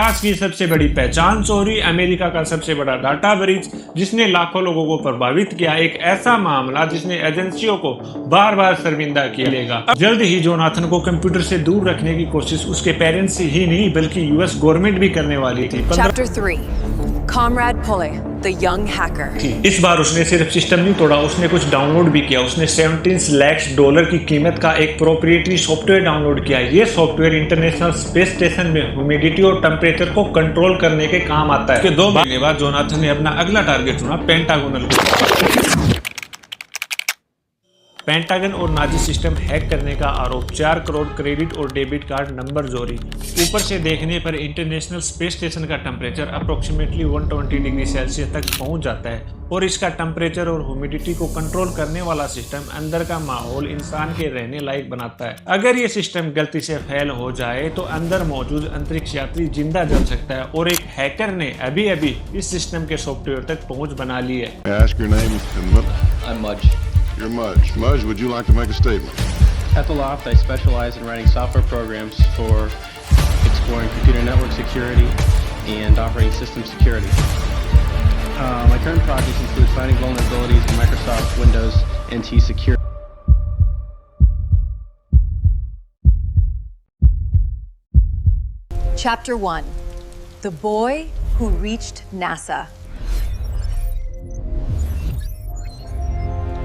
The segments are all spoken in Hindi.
इतिहास की सबसे बड़ी पहचान चोरी, अमेरिका का सबसे बड़ा डाटा ब्रीच जिसने लाखों लोगों को प्रभावित किया, एक ऐसा मामला जिसने एजेंसियों को बार बार शर्मिंदा किया। जल्द ही जोनाथन को कंप्यूटर से दूर रखने की कोशिश उसके पेरेंट्स ही नहीं बल्कि यूएस गवर्नमेंट भी करने वाली थी। Chapter 3 Comrade Pulley, the young hacker. इस बार उसने सिर्फ सिस्टम नहीं तोड़ा, उसने कुछ डाउनलोड भी किया। उसने $17 लाख की कीमत का एक प्रोप्रिएटरी सॉफ्टवेयर डाउनलोड किया। ये सॉफ्टवेयर इंटरनेशनल स्पेस स्टेशन में ह्यूमिडिटी और टेम्परेचर को कंट्रोल करने के काम आता है। 2 महीने बाद जोनाथन ने अपना अगला टारगेट चुना, पेंटागोन। पेंटागन और नाजी सिस्टम हैक करने का आरोप, 4 करोड़ क्रेडिट और डेबिट कार्ड नंबर चोरी। ऊपर से देखने पर इंटरनेशनल स्पेस स्टेशन का टेम्परेचर अप्रोक्सीमेटली 120 डिग्री सेल्सियस तक पहुंच जाता है और इसका टेम्परेचर और ह्यूमिडिटी को कंट्रोल करने वाला सिस्टम अंदर का माहौल इंसान के रहने लायक बनाता है। अगर ये सिस्टम गलती से फेल हो जाए तो अंदर मौजूद अंतरिक्ष यात्री जिंदा जल सकता है और एक हैकर ने अभी इस सिस्टम के सॉफ्टवेयर तक पहुंच बना ली है। You're Mudge. Mudge, would you like to make a statement? At the Loft, I specialize in writing software programs for exploring computer network security and operating system security. My current projects include finding vulnerabilities in Microsoft Windows NT Security. Chapter 1 The Boy Who Reached NASA.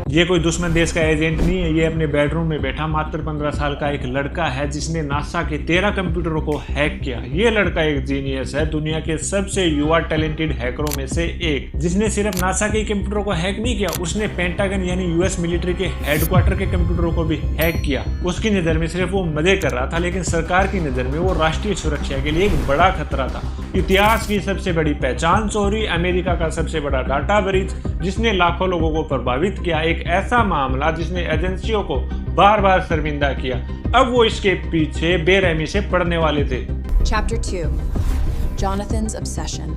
ये कोई दुश्मन देश का एजेंट नहीं है, ये अपने बेडरूम में बैठा मात्र 15 साल का एक लड़का है जिसने नासा के 13 कंप्यूटरों को हैक किया। ये लड़का एक जीनियस है, दुनिया के सबसे युवा टैलेंटेड हैकरों में से एक, जिसने सिर्फ नासा के कंप्यूटरों को हैक नहीं किया, उसने पेंटागन यानी यूएस मिलिट्री के हेडक्वार्टर के कंप्यूटरों को भी हैक किया। उसकी नजर में सिर्फ वो मजे कर रहा था, लेकिन सरकार की नजर में वो राष्ट्रीय सुरक्षा के लिए एक बड़ा खतरा था। इतिहास की सबसे बड़ी पहचान चोरी, अमेरिका का सबसे बड़ा डाटा ब्रीच जिसने लाखों लोगों को प्रभावित किया, एक ऐसा मामला जिसने एजेंसियों को बार बार शर्मिंदा किया। अब वो इसके पीछे बेरहमी से पड़ने वाले थे। Chapter 2 Jonathan's Obsession.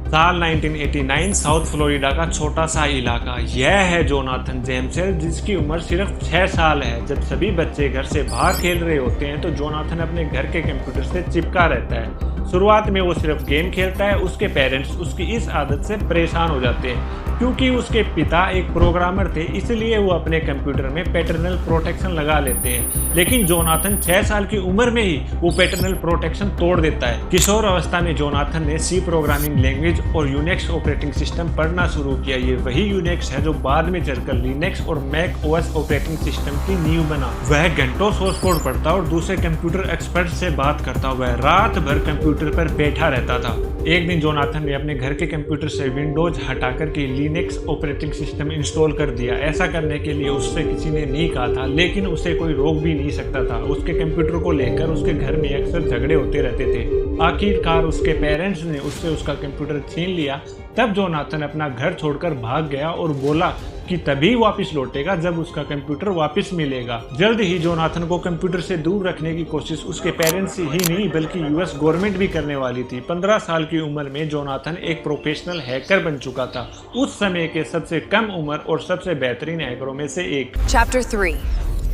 साल 1989, साउथ फ्लोरिडा का छोटा सा इलाका। यह है जोनाथन जेम्सेल, जिसकी उम्र सिर्फ 6 साल है। जब सभी बच्चे घर से बाहर खेल रहे होते हैं तो जोनाथन अपने घर के कंप्यूटर से चिपका रहता है। शुरुआत में वो सिर्फ गेम खेलता है। उसके पेरेंट्स उसकी इस आदत से परेशान हो जाते हैं क्योंकि उसके पिता एक प्रोग्रामर थे, इसलिए वो अपने कंप्यूटर में पैटर्नल प्रोटेक्शन लगा लेते हैं। लेकिन जोनाथन 6 साल की उम्र में ही वो पैटर्नल प्रोटेक्शन तोड़ देता है। किशोर अवस्था में जोनाथन ने सी प्रोग्रामिंग लैंग्वेज और यूनिक्स ऑपरेटिंग सिस्टम पढ़ना शुरू किया। ये वही यूनिक्स है जो बाद में चलकर लिनक्स और मैक ओएस ऑपरेटिंग सिस्टम की नींव बना। वह घंटों सोर्स कोड पढ़ता और दूसरे कंप्यूटर एक्सपर्ट से बात करता। वह रात भर कंप्यूटर पर बैठा रहता था। एक दिन जोनाथन ने अपने घर के कंप्यूटर से विंडोज हटाकर के लिनक्स ऑपरेटिंग सिस्टम इंस्टॉल कर दिया। ऐसा करने के लिए उससे किसी ने नहीं कहा था, लेकिन उसे कोई रोक भी नहीं सकता था। उसके कंप्यूटर को लेकर उसके घर में अक्सर झगड़े होते रहते थे। आखिरकार उसके पेरेंट्स ने उससे उसका कंप्यूटर छीन लिया। तब जोनाथन अपना घर छोड़कर भाग गया और बोला कि तभी वापस लौटेगा जब उसका कंप्यूटर वापस मिलेगा। जल्द ही जोनाथन को कंप्यूटर से दूर रखने की कोशिश उसके पेरेंट्स ही नहीं बल्कि यूएस गवर्नमेंट भी करने वाली थी। 15 साल की उम्र में जोनाथन एक प्रोफेशनल हैकर बन चुका था, उस समय के सबसे कम उम्र और सबसे बेहतरीन हैकरों में से एक। Chapter 3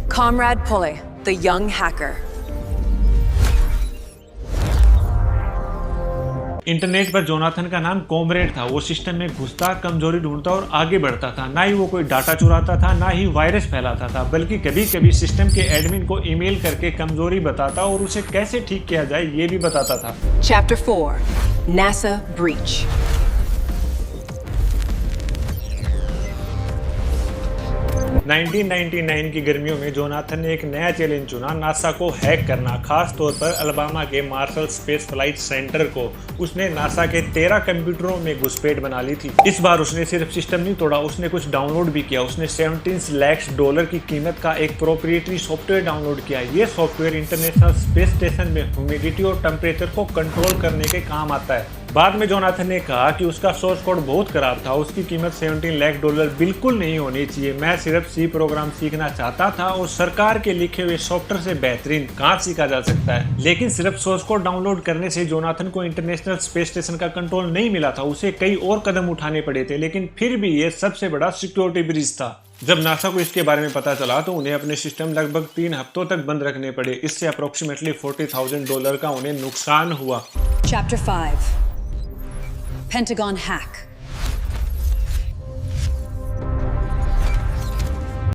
Comrade Pulley, the young hacker. Internet पर जोनाथन का नाम कॉमरेड था। वो सिस्टम में घुसता, कमजोरी ढूंढता और आगे बढ़ता था। ना ही वो कोई डाटा चुराता था, ना ही वायरस फैलाता था, बल्कि कभी कभी सिस्टम के एडमिन को ईमेल करके कमजोरी बताता और उसे कैसे ठीक किया जाए ये भी बताता था। Chapter 4 NASA Breach. सन 1999 की गर्मियों में जोनाथन ने एक नया चैलेंज चुना, नासा को हैक करना, खास तौर पर अलाबामा के मार्शल स्पेस फ्लाइट सेंटर को। उसने नासा के 13 कंप्यूटरों में घुसपैठ बना ली थी। इस बार उसने सिर्फ सिस्टम नहीं तोड़ा, उसने कुछ डाउनलोड भी किया। उसने $17 लाख की कीमत का एक प्रोप्रिएटरी सॉफ्टवेयर डाउनलोड किया। ये सॉफ्टवेयर इंटरनेशनल स्पेस स्टेशन में ह्यूमिडिटी और टेम्परेचर को कंट्रोल करने के काम आता है। बाद में जोनाथन ने कहा कि उसका सोर्स कोड बहुत खराब था, उसकी कीमत $17 लाख बिल्कुल नहीं होनी चाहिए। मैं सिर्फ सी प्रोग्राम सीखना चाहता था और सरकार के लिखे हुए सॉफ्टवेयर से बेहतरीन कहाँ सीखा जा सकता है। लेकिन सिर्फ सोर्स कोड डाउनलोड करने से जोनाथन को इंटरनेशनल स्पेस स्टेशन का कंट्रोल नहीं मिला था, उसे कई और कदम उठाने पड़े थे। लेकिन फिर भी ये सबसे बड़ा सिक्योरिटी ब्रीच था। जब नासा को इसके बारे में पता चला तो उन्हें अपने सिस्टम लगभग 3 हफ्तों तक बंद रखने पड़े। इससे अप्रोक्सीमेटली $40,000 का उन्हें नुकसान हुआ। Chapter 5 Pentagon Hack.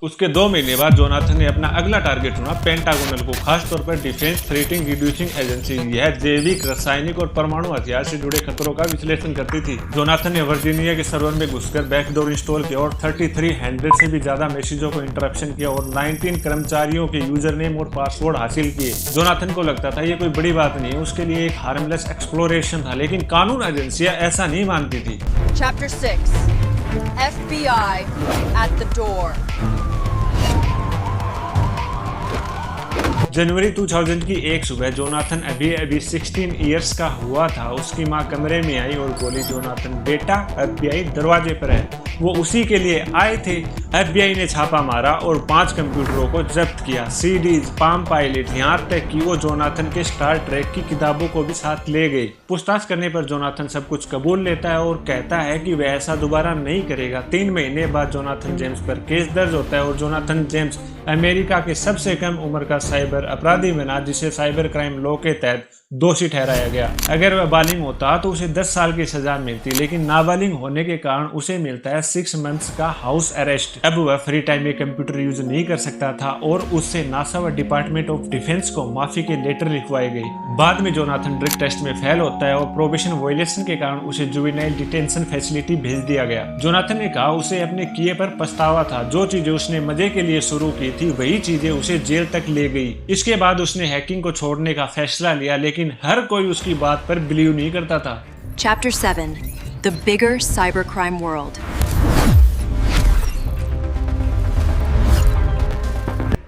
उसके 2 महीने बाद जोनाथन ने अपना अगला टारगेट चुना पेंटागोनल को, खासतौर पर डिफेंस थ्रेटिंग रिड्यूसिंग एजेंसी। यह जैविक, रासायनिक और परमाणु हथियार से जुड़े खतरों का विश्लेषण करती थी। जोनाथन ने वर्जीनिया के सर्वर में घुसकर बैकडोर इंस्टॉल किया और 3300 से भी ज्यादा मैसेजों को इंटरप्शन किया और 19 कर्मचारियों के यूजर नेम और पासवर्ड हासिल किए। जोनाथन को लगता था ये कोई बड़ी बात नहीं है, उसके लिए एक हार्मलेस एक्सप्लोरेशन था, लेकिन कानून एजेंसियां ऐसा नहीं मानती थी। Chapter 6 FBI at the door. जनवरी 2000 की एक सुबह जोनाथन अभी 16 इयर्स का हुआ था। उसकी मां कमरे में आई और बोली, जोनाथन बेटा, FBI दरवाजे पर है। वो उसी के लिए आए थे। FBI ने छापा मारा और 5 कंप्यूटरों को जब्त किया, CDs, पाम पायलट, यहाँ तक कि वो जोनाथन के स्टार ट्रेक की किताबों को भी साथ ले गई। पूछताछ करने पर जोनाथन सब कुछ कबूल लेता है और कहता है कि वह ऐसा दोबारा नहीं करेगा। 3 महीने बाद जोनाथन जेम्स पर केस दर्ज होता है और जोनाथन जेम्स अमेरिका के सबसे कम उम्र का साइबर अपराधी बना, जिसे साइबर क्राइम लॉ के तहत दोषी ठहराया गया। अगर वह बालिग होता तो उसे 10 साल की सजा मिलती, लेकिन नाबालिग होने के कारण उसे मिलता है 6 मंथ्स का हाउस अरेस्ट। अब वह फ्री टाइम में कंप्यूटर यूज नहीं कर सकता था और उससे नासा व डिपार्टमेंट ऑफ डिफेंस को माफी के लेटर लिखवाए गए। बाद में जोनाथन ड्रग टेस्ट में फेल होता है और प्रोबेशन वायलेशन के कारण उसे जुवेनाइल डिटेंशन फैसिलिटी भेज दिया गया। जोनाथन ने कहा उसे अपने किए पर पछतावा था। जो चीजें उसने मजे के लिए शुरू की थी वही चीजें उसे जेल तक ले गई। इसके बाद उसने हैकिंग को छोड़ने का फैसला लिया, लेकिन हर कोई उसकी बात पर बिलीव नहीं करता था। Chapter 7 The Bigger Cybercrime World.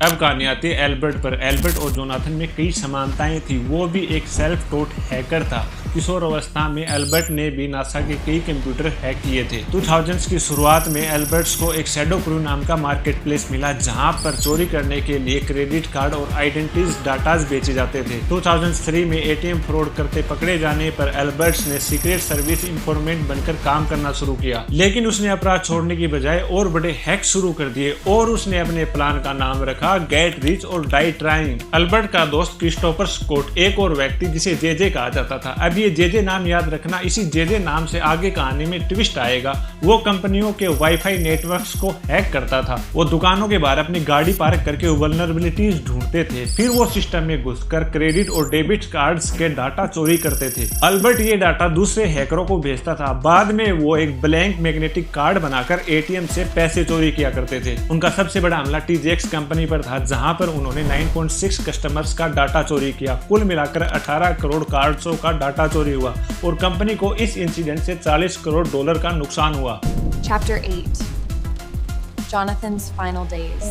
अब कहानी आती है एल्बर्ट पर। एल्बर्ट और जोनाथन में कई समानताएं थी। वो भी एक सेल्फ टॉट हैकर था। किशोर अवस्था में एल्बर्ट ने भी नासा के कई कंप्यूटर हैक किए थे। 2000s की शुरुआत में एल्बर्ट्स को एक शैडो क्रू नाम का मार्केट प्लेस मिला, जहां पर चोरी करने के लिए क्रेडिट कार्ड और आइडेंटिटीज डाटाज बेचे जाते थे। 2003 में ATM फ्रॉड करते पकड़े जाने पर एल्बर्ट्स ने सीक्रेट सर्विस इंफॉर्मेंट बनकर काम करना शुरू किया, लेकिन उसने अपराध छोड़ने की बजाय और बड़े हैक शुरू कर दिए और उसने अपने प्लान का नाम रखा गेट रिच और डाई ट्राइंग। एल्बर्ट का दोस्त क्रिस्टोफर स्कॉट एक और व्यक्ति जिसे जेजे कहा जाता था। अब ये जेजे नाम याद रखना, इसी जेजे नाम से आगे कहानी में ट्विस्ट आएगा। वो कंपनियों के वाईफाई नेटवर्क्स को हैक करता था। वो दुकानों के बाहर अपनी गाड़ी पार्क करके वल्नरेबिलिटीज ढूंढते थे, फिर वो सिस्टम में घुसकर क्रेडिट और डेबिट कार्ड्स के डाटा चोरी करते थे। एल्बर्ट ये डाटा दूसरे हैकरों को भेजता था। बाद में वो एक ब्लैंक मैग्नेटिक कार्ड बनाकर ATM से पैसे चोरी किया करते थे। उनका सबसे बड़ा हमला TJX कंपनी पर था, जहां पर उन्होंने 9.6 कस्टमर्स का डाटा चोरी किया। कुल मिलाकर 18 करोड़ कार्ड्सों का डाटा चोरी हुआ और कंपनी को इस इंसिडेंट से $40 करोड़ का नुकसान हुआ। Chapter 8 Jonathan's Final Days.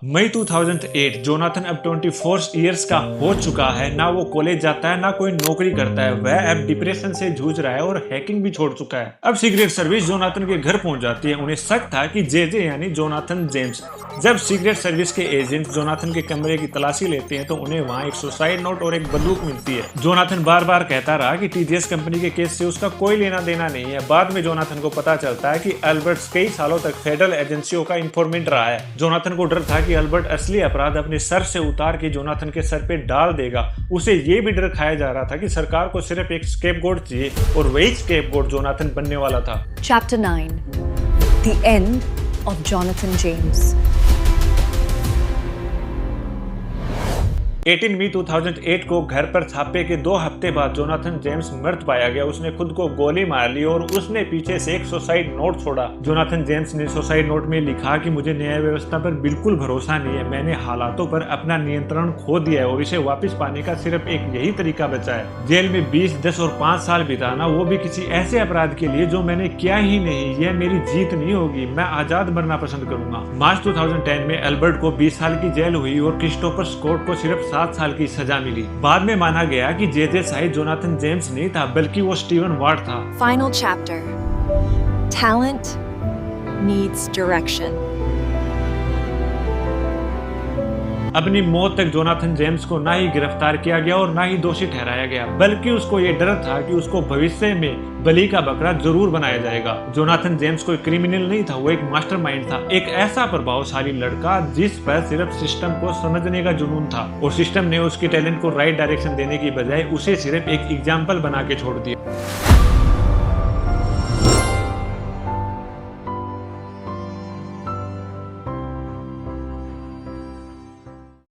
मई 2008 जोनाथन अब 24 इयर्स का हो चुका है। ना वो कॉलेज जाता है, ना कोई नौकरी करता है। वह अब डिप्रेशन से जूझ रहा है और हैकिंग भी छोड़ चुका है। अब सीक्रेट सर्विस जोनाथन के घर पहुंच जाती है। उन्हें शक था कि जेजे यानी जोनाथन जेम्स। जब सीक्रेट सर्विस के एजेंट जोनाथन के कमरे की तलाशी लेते हैं तो उन्हें वहां एक सुसाइड नोट और एक बंदूक मिलती है। जोनाथन बार बार कहता रहा कि TJX कंपनी के केस से उसका कोई लेना देना नहीं है। बाद में जोनाथन को पता चलता है कि एल्बर्ट कई सालों तक फेडरल एजेंसियों का इंफॉर्मेंट रहा है। जोनाथन को डर था कि एल्बर्ट असली अपराध अपने सर से उतार के जोनाथन के सर पे डाल देगा। उसे ये भी डर खाया जा रहा था कि सरकार को सिर्फ एक स्केपगोट चाहिए और वही स्केपगोट जोनाथन बनने वाला था। Chapter 9 The End of Jonathan James. 18 मई 2008 को घर पर छापे के 2 हफ्ते बाद जोनाथन जेम्स मृत पाया गया। उसने खुद को गोली मार ली और उसने पीछे से एक सुसाइड नोट छोड़ा। जोनाथन जेम्स ने सुसाइड नोट में लिखा कि मुझे न्याय व्यवस्था पर बिल्कुल भरोसा नहीं है। मैंने हालातों पर अपना नियंत्रण खो दिया है और इसे वापस पाने का सिर्फ एक यही तरीका बचा है। जेल में 20, 10 और 5 साल बिताना, वो भी किसी ऐसे अपराध के लिए जो मैंने किया ही नहीं। यह मेरी जीत नहीं होगी। मैं आजाद मरना पसंद करूंगा। मार्च 2010 में एल्बर्ट को 20 साल की जेल हुई और क्रिस्टोफर स्कॉट को सिर्फ 7 साल की सजा मिली। बाद में माना गया कि जेजे शायद जोनाथन जेम्स नहीं था, बल्कि वो स्टीवन वार्ड था। Final chapter Talent needs direction. अपनी मौत तक जोनाथन जेम्स को ना ही गिरफ्तार किया गया और ना ही दोषी ठहराया गया, बल्कि उसको ये डर था कि उसको भविष्य में बलि का बकरा जरूर बनाया जाएगा। जोनाथन जेम्स कोई क्रिमिनल नहीं था, वो एक मास्टरमाइंड था, एक ऐसा प्रभावशाली लड़का जिस पर सिर्फ सिस्टम को समझने का जुनून था और सिस्टम ने उसके टैलेंट को राइट डायरेक्शन देने की बजाय उसे सिर्फ एक एग्जाम्पल बना के छोड़ दिया।